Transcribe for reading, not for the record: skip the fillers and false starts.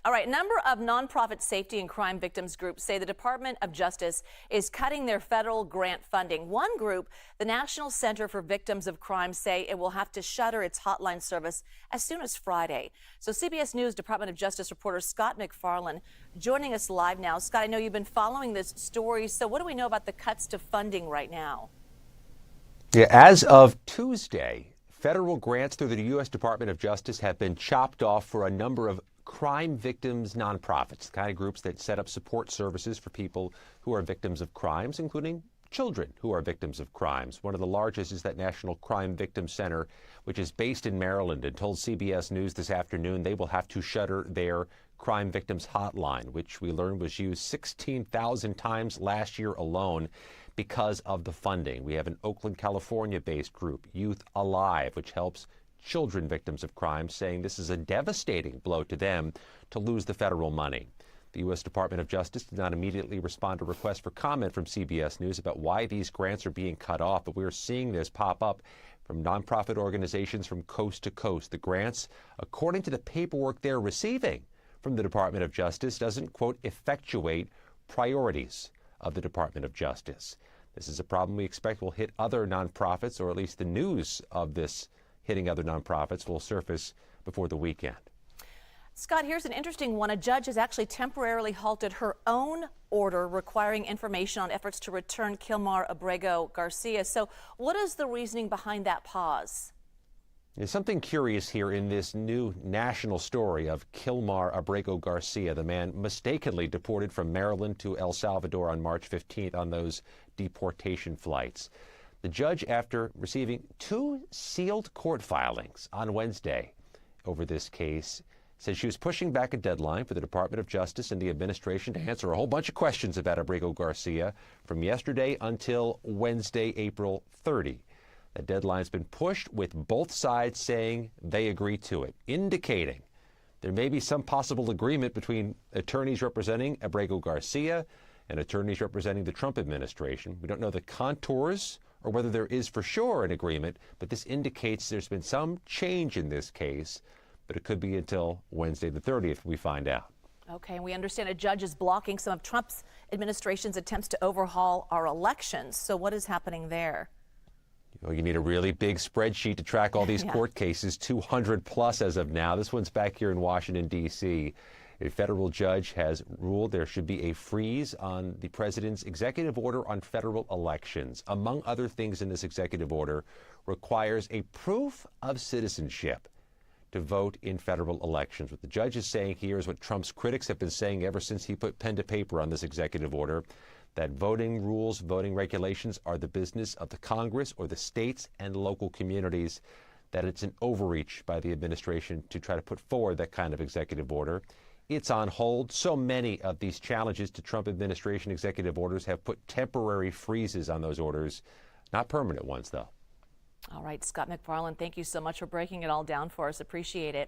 All right, a number of nonprofit safety and crime victims groups say the Department of Justice is cutting their federal grant funding. One group, the National Center for Victims of Crime, say it will have to shutter its hotline service as soon as Friday. So CBS News Department of Justice reporter Scott MacFarlane joining us live now. Scott, I know you've been following this story. So what do we know about the cuts to funding right now? Yeah, as of Tuesday, federal grants through the U.S. Department of Justice have been chopped off for a number of crime victims nonprofits, the kind of groups that set up support services for people who are victims of crimes, including children who are victims of crimes. One of the largest is that National Crime Victim Center, which is based in Maryland, and told CBS News this afternoon they will have to shutter their crime victims hotline, which we learned was used 16,000 times last year alone because of the funding. We have an Oakland, California-based group, Youth Alive, which helps children victims of crime, saying this is a devastating blow to them to lose the federal money. The U.S. Department of Justice did not immediately respond to requests for comment from CBS News about why these grants are being cut off, but we're seeing this pop up from nonprofit organizations from coast to coast. The grants, according to the paperwork they're receiving from the Department of Justice, doesn't, quote, effectuate priorities of the Department of Justice. This is a problem we expect will hit other nonprofits, or at least the news of this hitting other nonprofits will surface before the weekend. Scott, here's an interesting one. A judge has actually temporarily halted her own order requiring information on efforts to return Kilmar Abrego Garcia. So what is the reasoning behind that pause? There's something curious here in this new national story of Kilmar Abrego Garcia, the man mistakenly deported from Maryland to El Salvador on March 15th on those deportation flights. The judge, after receiving 2 sealed court filings on Wednesday over this case, said she was pushing back a deadline for the Department of Justice and the administration to answer a whole bunch of questions about Abrego Garcia from yesterday until Wednesday, April 30. The deadline's been pushed, with both sides saying they agree to it, indicating there may be some possible agreement between attorneys representing Abrego Garcia and attorneys representing the Trump administration. We don't know the contours or whether there is for sure an agreement, but this indicates there's been some change in this case, but it could be until Wednesday the 30th we find out. Okay, and we understand a judge is blocking some of Trump's administration's attempts to overhaul our elections. So what is happening there? You need a really big spreadsheet to track all these court cases, 200 plus as of now. This one's back here in Washington, D.C. A federal judge has ruled there should be a freeze on the president's executive order on federal elections. Among other things in this executive order, requires a proof of citizenship to vote in federal elections. What the judge is saying here is what Trump's critics have been saying ever since he put pen to paper on this executive order, that voting rules, voting regulations are the business of the Congress or the states and local communities, that it's an overreach by the administration to try to put forward that kind of executive order. It's on hold. So many of these challenges to Trump administration executive orders have put temporary freezes on those orders, not permanent ones, though. All right, Scott MacFarlane, thank you so much for breaking it all down for us. Appreciate it.